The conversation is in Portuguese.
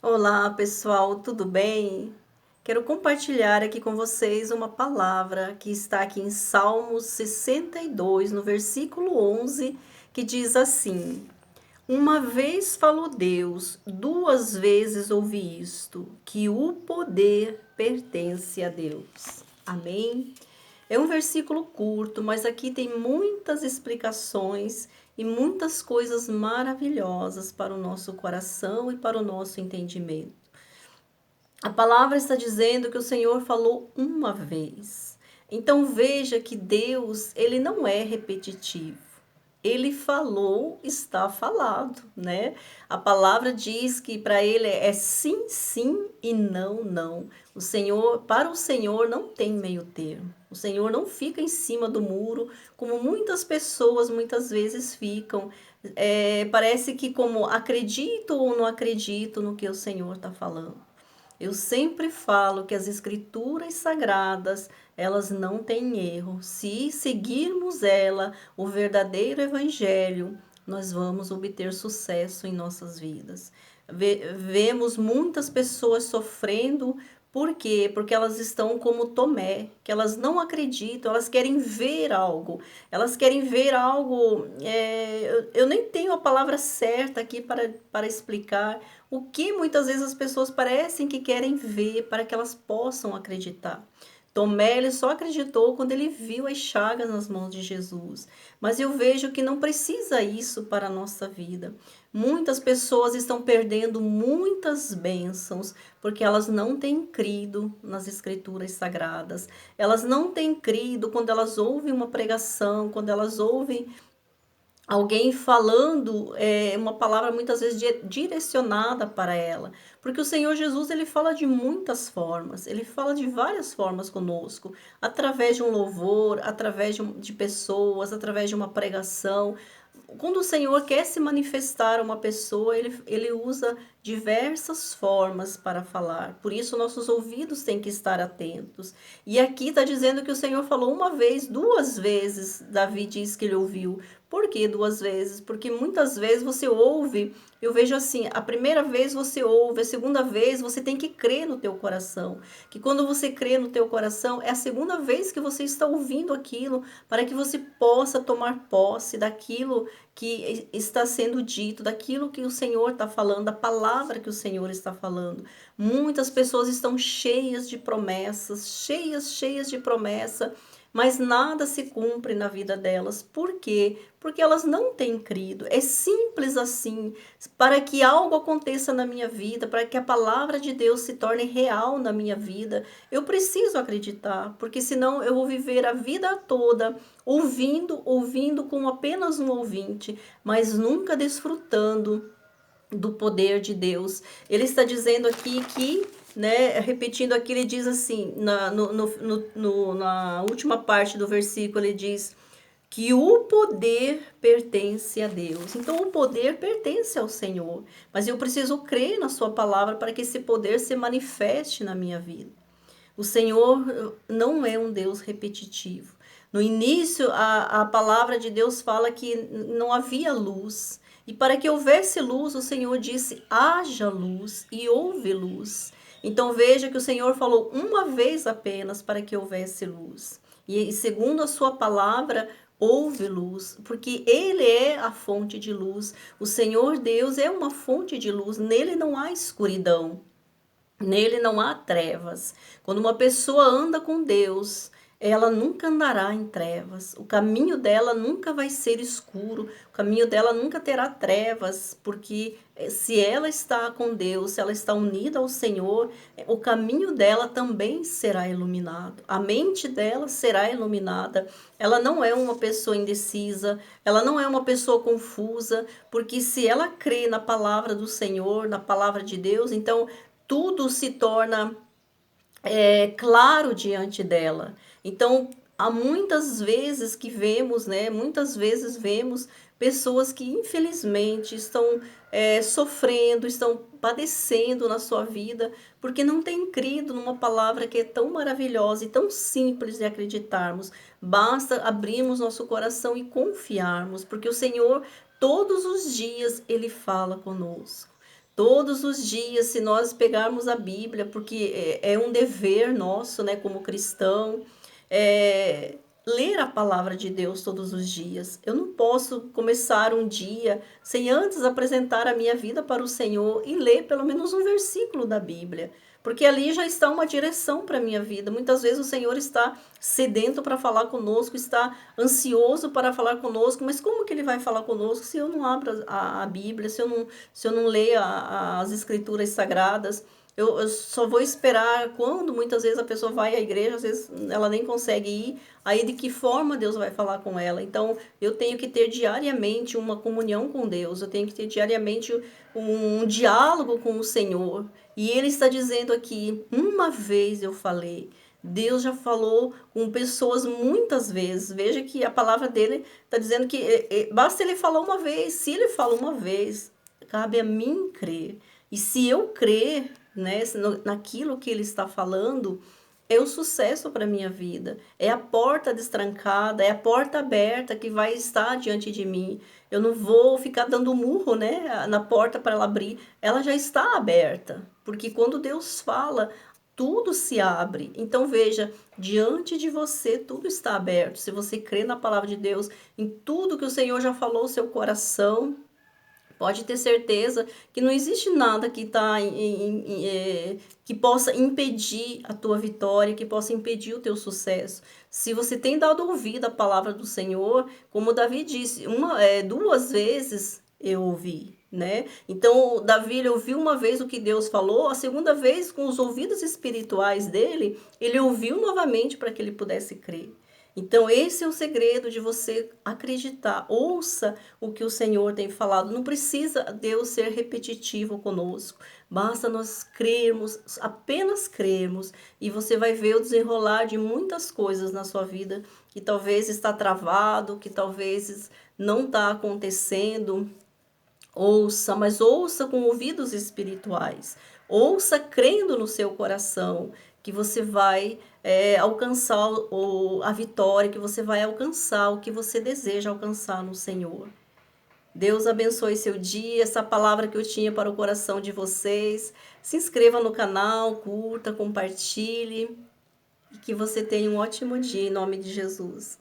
Olá, pessoal, tudo bem? Quero compartilhar aqui com vocês uma palavra que está aqui em Salmos 62, no versículo 11, que diz assim: Uma vez falou Deus, duas vezes ouvi isto, que o poder pertence a Deus. Amém? É um versículo curto, mas aqui tem muitas explicações e muitas coisas maravilhosas para o nosso coração e para o nosso entendimento. A palavra está dizendo que o Senhor falou uma vez. Então veja que Deus, ele não é repetitivo. Ele falou, está falado, né? A palavra diz que para ele é sim, sim e não, não. O Senhor, para o Senhor não tem meio termo. O Senhor não fica em cima do muro, como muitas pessoas muitas vezes ficam. Parece que como acredito ou não acredito no que o Senhor está falando. Eu sempre falo que as escrituras sagradas, elas não têm erro. Se seguirmos ela, o verdadeiro evangelho, nós vamos obter sucesso em nossas vidas. Vemos muitas pessoas sofrendo, por quê? Porque elas estão como Tomé, que elas não acreditam, elas querem ver algo. Elas querem ver algo. Eu nem tenho a palavra certa aqui para explicar o que muitas vezes as pessoas parecem que querem ver para que elas possam acreditar. Tomé, ele só acreditou quando ele viu as chagas nas mãos de Jesus. Mas eu vejo que não precisa isso para a nossa vida. Muitas pessoas estão perdendo muitas bênçãos porque elas não têm crido nas escrituras sagradas. Elas não têm crido quando elas ouvem uma pregação, quando elas ouvem alguém falando uma palavra muitas vezes direcionada para ela, porque o Senhor Jesus ele fala de muitas formas, ele fala de várias formas conosco, através de um louvor, através de pessoas, através de uma pregação. Quando o Senhor quer se manifestar a uma pessoa, ele usa diversas formas para falar. Por isso, nossos ouvidos têm que estar atentos. E aqui está dizendo que o Senhor falou uma vez, duas vezes. Davi diz que ele ouviu. Por que duas vezes? Porque muitas vezes você ouve, eu vejo assim, a primeira vez você ouve, a segunda vez você tem que crer no teu coração. Que quando você crê no teu coração, é a segunda vez que você está ouvindo aquilo, para que você possa tomar posse daquilo que está sendo dito, daquilo que o Senhor está falando, da palavra que o Senhor está falando. Muitas pessoas estão cheias de promessas, cheias de promessa, mas nada se cumpre na vida delas. Por quê? Porque elas não têm crido. É simples assim. Para que algo aconteça na minha vida, para que a palavra de Deus se torne real na minha vida, eu preciso acreditar, porque senão eu vou viver a vida toda ouvindo como apenas um ouvinte, mas nunca desfrutando do poder de Deus. Ele está dizendo aqui que, né, repetindo aqui, ele diz assim, na última parte do versículo, ele diz que o poder pertence a Deus. Então, o poder pertence ao Senhor, mas eu preciso crer na sua palavra para que esse poder se manifeste na minha vida. O Senhor não é um Deus repetitivo. No início, a palavra de Deus fala que não havia luz. E para que houvesse luz, o Senhor disse: haja luz, e houve luz. Então veja que o Senhor falou uma vez apenas para que houvesse luz. E segundo a sua palavra, houve luz, porque Ele é a fonte de luz. O Senhor Deus é uma fonte de luz, nele não há escuridão. Nele não há trevas. Quando uma pessoa anda com Deus, ela nunca andará em trevas. O caminho dela nunca vai ser escuro. O caminho dela nunca terá trevas, porque se ela está com Deus, se ela está unida ao Senhor, o caminho dela também será iluminado. A mente dela será iluminada. Ela não é uma pessoa indecisa, ela não é uma pessoa confusa, porque se ela crê na palavra do Senhor, na palavra de Deus, então tudo se torna claro diante dela. Então, há muitas vezes que vemos, né? Muitas vezes vemos pessoas que infelizmente estão sofrendo, estão padecendo na sua vida, porque não têm crido numa palavra que é tão maravilhosa e tão simples de acreditarmos. Basta abrirmos nosso coração e confiarmos, porque o Senhor, todos os dias, Ele fala conosco. Todos os dias, se nós pegarmos a Bíblia, porque é um dever nosso, né, como cristão, ler a palavra de Deus todos os dias. Eu não posso começar um dia sem antes apresentar a minha vida para o Senhor e ler pelo menos um versículo da Bíblia, porque ali já está uma direção para a minha vida. Muitas vezes o Senhor está sedento para falar conosco, está ansioso para falar conosco, mas como que ele vai falar conosco se eu não abro a Bíblia, se eu não leio as escrituras sagradas? Eu só vou esperar quando muitas vezes a pessoa vai à igreja, às vezes ela nem consegue ir, aí de que forma Deus vai falar com ela? Então eu tenho que ter diariamente uma comunhão com Deus, eu tenho que ter diariamente um diálogo com o Senhor. E Ele está dizendo aqui: uma vez eu falei. Deus já falou com pessoas muitas vezes. Veja que a palavra dele está dizendo que basta ele falar uma vez. Se ele fala uma vez, cabe a mim crer. E se eu crer, né, naquilo que ele está falando, é o sucesso para a minha vida. É a porta destrancada, é a porta aberta que vai estar diante de mim. Eu não vou ficar dando murro, né, na porta para ela abrir. Ela já está aberta. Porque quando Deus fala, tudo se abre. Então veja, diante de você tudo está aberto. Se você crê na palavra de Deus, em tudo que o Senhor já falou ao seu coração, pode ter certeza que não existe nada que possa impedir a tua vitória, que possa impedir o teu sucesso. Se você tem dado ouvido à palavra do Senhor, como Davi disse, duas vezes eu ouvi, né? Então, Davi ele ouviu uma vez o que Deus falou, a segunda vez, com os ouvidos espirituais dele, ele ouviu novamente para que ele pudesse crer. Então, esse é o segredo de você acreditar. Ouça o que o Senhor tem falado. Não precisa Deus ser repetitivo conosco. Basta nós crermos, apenas crermos, e você vai ver o desenrolar de muitas coisas na sua vida que talvez está travado, que talvez não está acontecendo. Ouça, mas ouça com ouvidos espirituais. Ouça crendo no seu coração que você vai alcançar a vitória, que você vai alcançar o que você deseja alcançar no Senhor. Deus abençoe seu dia, essa palavra que eu tinha para o coração de vocês. Se inscreva no canal, curta, compartilhe e que você tenha um ótimo dia em nome de Jesus.